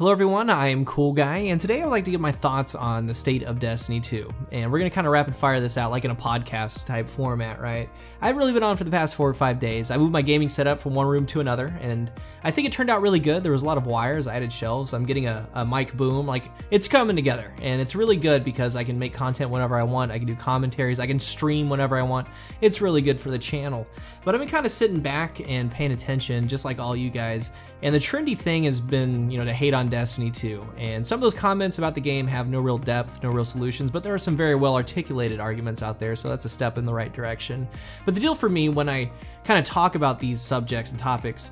Hello everyone, I am Cool Guy, and today I would like to give my thoughts on the state of Destiny 2. And we're going to kind of rapid fire this out like in a podcast type format, right? I haven't really been on for the past 4 or 5 days. I moved my gaming setup from one room to another, and I think it turned out really good. There was a lot of wires, I added shelves, I'm getting a mic boom, like it's coming together. And it's really good because I can make content whenever I want, I can do commentaries, I can stream whenever I want. It's really good for the channel. But I've been kind of sitting back and paying attention, just like all you guys, and the trendy thing has been, to hate on Destiny 2, and some of those comments about the game have no real depth, no real solutions, but there are some very well articulated arguments out there, so that's a step in the right direction. But the deal for me when I kind of talk about these subjects and topics,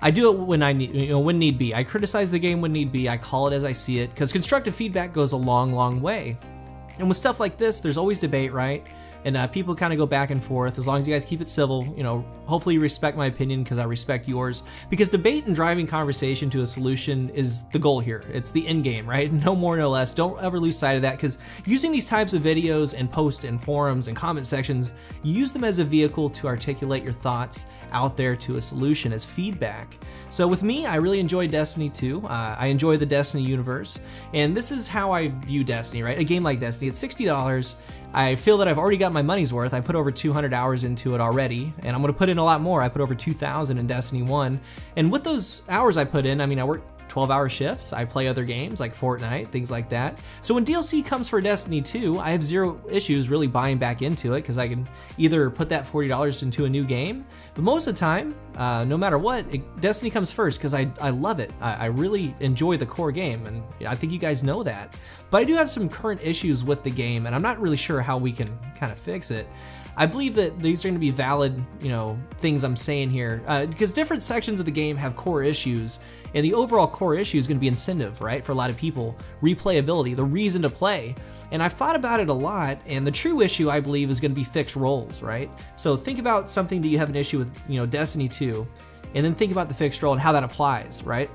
I do it when I need, when need be. I criticize the game when need be. I call it as I see it, because constructive feedback goes a long, long way. And with stuff like this, there's always debate, right? And people kind of go back and forth. As long as you guys keep it civil, hopefully you respect my opinion because I respect yours. Because debate and driving conversation to a solution is the goal here. It's the end game, right? No more, no less. Don't ever lose sight of that, because using these types of videos and posts and forums and comment sections, you use them as a vehicle to articulate your thoughts out there to a solution as feedback. So with me, I really enjoy Destiny 2. I enjoy the Destiny universe. And this is how I view Destiny, right? A game like Destiny, it's $60. I feel that I've already got my money's worth. I put over 200 hours into it already, and I'm going to put in a lot more. I put over 2,000 in Destiny 1, and with those hours I put in, I work 12-hour shifts, I play other games like Fortnite, things like that. So when DLC comes for Destiny 2, I have zero issues really buying back into it, because I can either put that $40 into a new game, but most of the time, no matter what, Destiny comes first because I love it. I really enjoy the core game, and I think you guys know that. But I do have some current issues with the game, and I'm not really sure how we can kind of fix it. I believe that these are going to be valid, things I'm saying here, because different sections of the game have core issues, and the overall core issue is going to be incentive, right, for a lot of people, replayability, the reason to play. And I've thought about it a lot, and the true issue, I believe, is going to be fixed roles, right? So think about something that you have an issue with, Destiny 2, and then think about the fixed role and how that applies, right?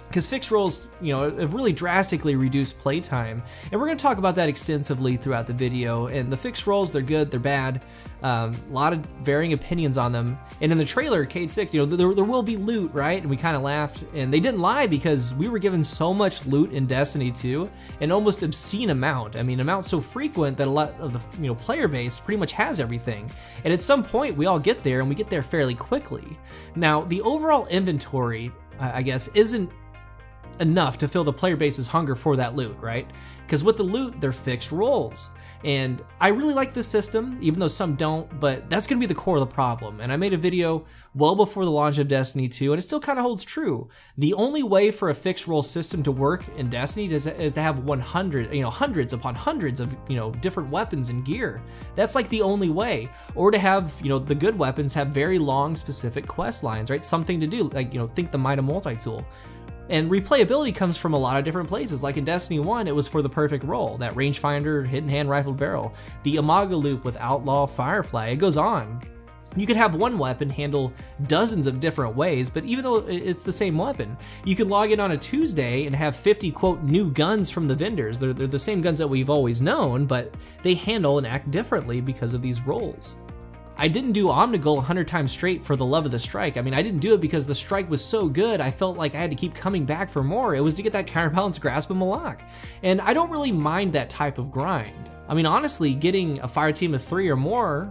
Because fixed roles, have really drastically reduced playtime, and we're going to talk about that extensively throughout the video. And the fixed roles, they're good, they're bad, a lot of varying opinions on them. And in the trailer, Cayde 6, there will be loot, right? And we kind of laughed, and they didn't lie, because we were given so much loot in Destiny 2, an almost obscene amount. Amount so frequent that a lot of the player base pretty much has everything. And at some point, we all get there, and we get there fairly quickly. Now, the overall inventory, I guess, isn't enough to fill the player base's hunger for that loot, right? Because with the loot, they're fixed roles. And I really like this system, even though some don't, but that's going to be the core of the problem. And I made a video well before the launch of Destiny 2, and it still kind of holds true. The only way for a fixed role system to work in Destiny is to have hundreds upon hundreds of, different weapons and gear. That's like the only way. Or to have, the good weapons have very long specific quest lines, right? Something to do, like, think the Mida multi-tool. And replayability comes from a lot of different places. Like in Destiny 1, it was for the perfect role, that rangefinder, hidden hand rifled barrel, the Imago loop with Outlaw Firefly, it goes on. You could have one weapon handle dozens of different ways, but even though it's the same weapon, you could log in on a Tuesday and have 50, quote, new guns from the vendors. They're the same guns that we've always known, but they handle and act differently because of these roles. I didn't do Omnigul 100 times straight for the love of the strike. I didn't do it because the strike was so good, I felt like I had to keep coming back for more. It was to get that counterbalance grasp of Malak. And I don't really mind that type of grind. Honestly, getting a fire team of 3 or more,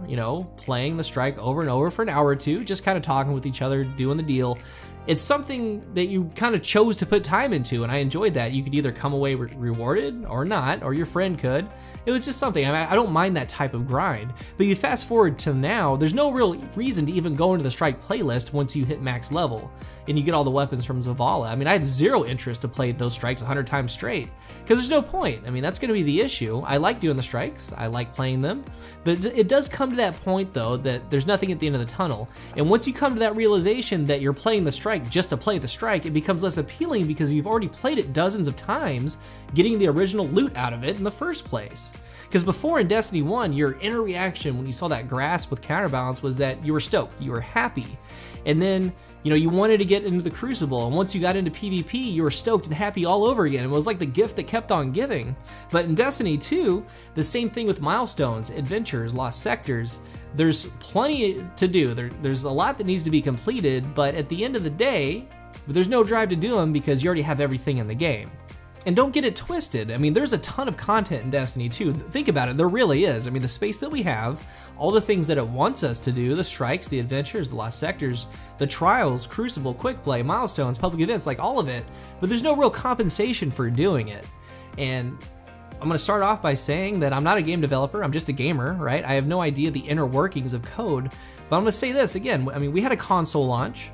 playing the strike over and over for an hour or two, just kind of talking with each other, doing the deal, it's something that you kind of chose to put time into, and I enjoyed that. You could either come away rewarded or not, or your friend could. It was just something. I don't mind that type of grind. But you fast forward to now, there's no real reason to even go into the strike playlist once you hit max level and you get all the weapons from Zavala. I had zero interest to play those strikes 100 times straight, because there's no point. That's going to be the issue. I like doing the strikes, I like playing them, but it does come to that point though that there's nothing at the end of the tunnel. And once you come to that realization that you're playing the strike just to play the strike, it becomes less appealing because you've already played it dozens of times, getting the original loot out of it in the first place. Because before in Destiny 1, your inner reaction when you saw that grasp with counterbalance was that you were stoked, you were happy. And then, you wanted to get into the Crucible, and once you got into PvP, you were stoked and happy all over again. It was like the gift that kept on giving. But in Destiny 2, the same thing with milestones, adventures, lost sectors. There's plenty to do. There's a lot that needs to be completed, but at the end of the day, but there's no drive to do them because you already have everything in the game. And don't get it twisted. I mean, there's a ton of content in Destiny 2. Think about it, there really is. I mean, the space that we have, all the things that it wants us to do, the strikes, the adventures, the lost sectors, the trials, Crucible, quick play, milestones, public events, like all of it, but there's no real compensation for doing it. And I'm gonna start off by saying that I'm not a game developer, I'm just a gamer, right? I have no idea the inner workings of code, but I'm gonna say this again. I mean, we had a console launch,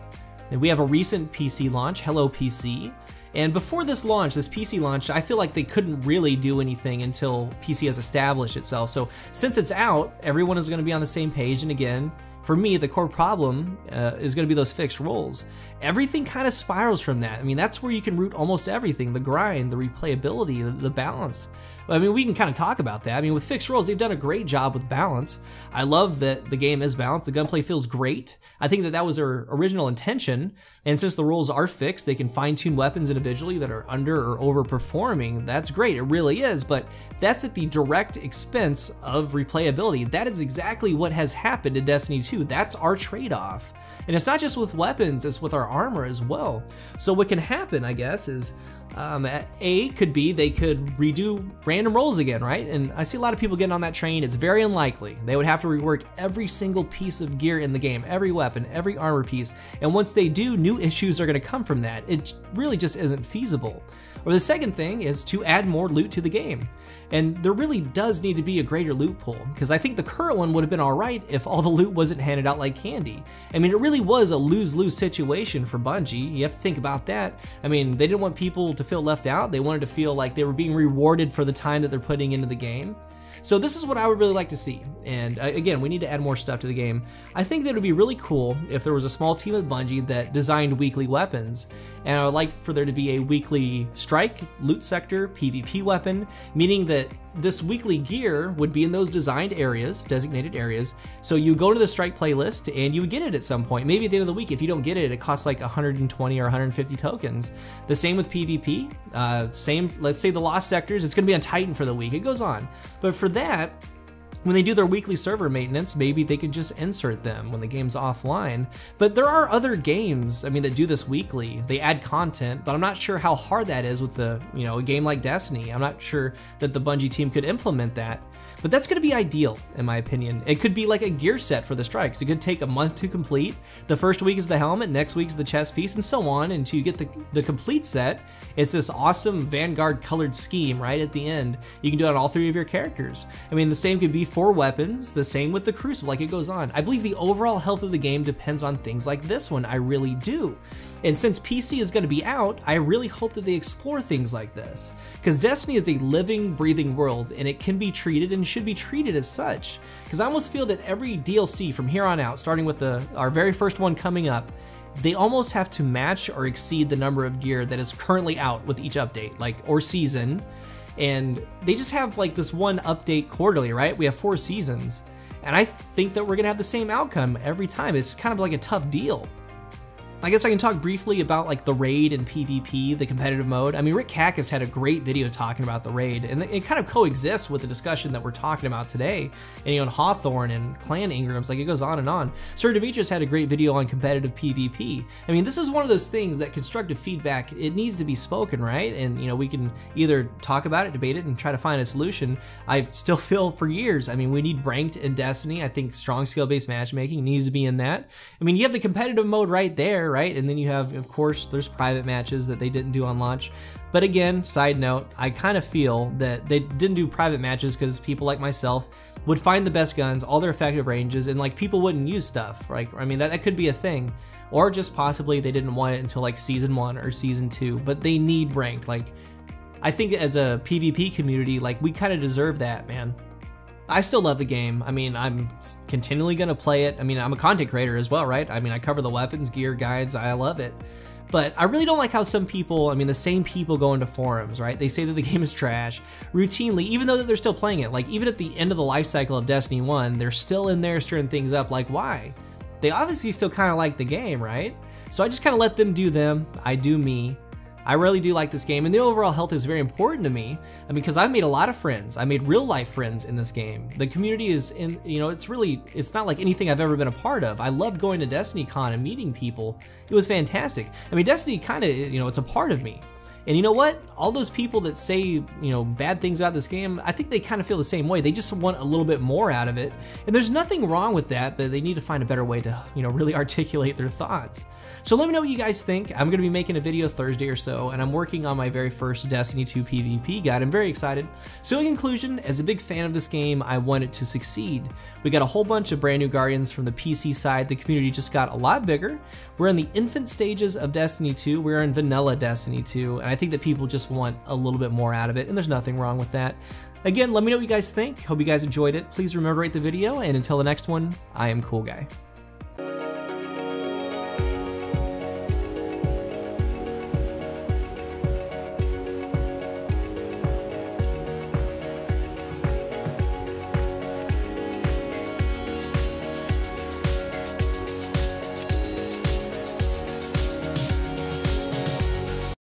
and we have a recent PC launch, Hello PC. And before this launch, this PC launch, I feel like they couldn't really do anything until PC has established itself. So since it's out, everyone is going to be on the same page. And again, for me, the core problem is going to be those fixed roles. Everything kind of spirals from that. I mean, that's where you can root almost everything, the grind, the replayability, the balance. I mean, we can kind of talk about that. I mean, with fixed roles, they've done a great job with balance. I love that the game is balanced. The gunplay feels great. I think that that was their original intention. And since the roles are fixed, they can fine-tune weapons individually that are under or overperforming. That's great, it really is, but that's at the direct expense of replayability. That is exactly what has happened in Destiny 2. That's our trade-off. And it's not just with weapons, it's with our armor as well. So what can happen, I guess, is could be they could redo random rolls again, right? And I see a lot of people getting on that train. It's very unlikely. They would have to rework every single piece of gear in the game, every weapon, every armor piece. And once they do, new issues are going to come from that. It really just isn't feasible. Or the second thing is to add more loot to the game. And there really does need to be a greater loot pool, because I think the current one would have been alright if all the loot wasn't handed out like candy. I mean, it really was a lose-lose situation for Bungie. You have to think about that. I mean, they didn't want people to feel left out. They wanted to feel like they were being rewarded for the time that they're putting into the game. So this is what I would really like to see. And again, we need to add more stuff to the game. I think that it would be really cool if there was a small team at Bungie that designed weekly weapons. And I would like for there to be a weekly strike, loot sector, PvP weapon, meaning that this weekly gear would be in those designed areas, designated areas. So you go to the strike playlist and you would get it at some point. Maybe at the end of the week, if you don't get it, it costs like 120 or 150 tokens. The same with PvP, let's say the lost sectors, it's gonna be on Titan for the week, it goes on. But for that, when they do their weekly server maintenance, maybe they can just insert them when the game's offline. But there are other games, I mean, that do this weekly. They add content, but I'm not sure how hard that is with a game like Destiny. I'm not sure that the Bungie team could implement that. But that's gonna be ideal, in my opinion. It could be like a gear set for the strikes. It could take a month to complete. The first week is the helmet, next week is the chest piece, and so on, until you get the complete set. It's this awesome Vanguard colored scheme right at the end. You can do it on all three of your characters. I mean, the same could be for weapons, the same with the Crucible, like it goes on. I believe the overall health of the game depends on things like this one, I really do. And since PC is gonna be out, I really hope that they explore things like this. Because Destiny is a living, breathing world, and it can be treated and should be treated as such. Because I almost feel that every DLC from here on out, starting with our very first one coming up, they almost have to match or exceed the number of gear that is currently out with each update, or season. And they just have like this one update quarterly, right? We have 4 seasons. And I think that we're gonna have the same outcome every time. It's kind of like a tough deal. I guess I can talk briefly about like the raid and PvP, the competitive mode. I mean, Rick Cackus had a great video talking about the raid, and it kind of coexists with the discussion that we're talking about today. And on Hawthorne and Clan Ingrams, like it goes on and on. Sir Demetrius had a great video on competitive PvP. I mean, this is one of those things that constructive feedback, it needs to be spoken, right? And we can either talk about it, debate it, and try to find a solution. I still feel for years, I mean, we need ranked in Destiny. I think strong skill-based matchmaking needs to be in that. I mean, you have the competitive mode right there, right? And then you have, of course, there's private matches that they didn't do on launch. But again, side note, I kind of feel that they didn't do private matches because people like myself would find the best guns, all their effective ranges, and like people wouldn't use stuff, right? I mean, that could be a thing. Or just possibly they didn't want it until like season 1 or season 2, but they need ranked. Like, I think as a PvP community, like we kind of deserve that, man. I still love the game. I mean, I'm continually gonna play it. I mean, I'm a content creator as well, right? I mean, I cover the weapons, gear, guides, I love it. But I really don't like how some people, I mean, the same people go into forums, right? They say that the game is trash routinely, even though that they're still playing it. Like, even at the end of the life cycle of Destiny 1, they're still in there stirring things up. Like, why? They obviously still kind of like the game, right? So I just kind of let them do them. I do me. I really do like this game, and the overall health is very important to me because I've made a lot of friends. I made real life friends in this game. The community is it's not like anything I've ever been a part of. I loved going to DestinyCon and meeting people. It was fantastic. I mean, Destiny kind of, it's a part of me. And you know what? All those people that say, bad things about this game, I think they kind of feel the same way. They just want a little bit more out of it. And there's nothing wrong with that, but they need to find a better way to, really articulate their thoughts. So let me know what you guys think. I'm going to be making a video Thursday or so, and I'm working on my very first Destiny 2 PvP guide. I'm very excited. So in conclusion, as a big fan of this game, I want it to succeed. We got a whole bunch of brand new Guardians from the PC side. The community just got a lot bigger. We're in the infant stages of Destiny 2. We're in vanilla Destiny 2, and I think that people just want a little bit more out of it, and there's nothing wrong with that. Again, let me know what you guys think. Hope you guys enjoyed it. Please remember to rate the video, and until the next one, I am Cool Guy.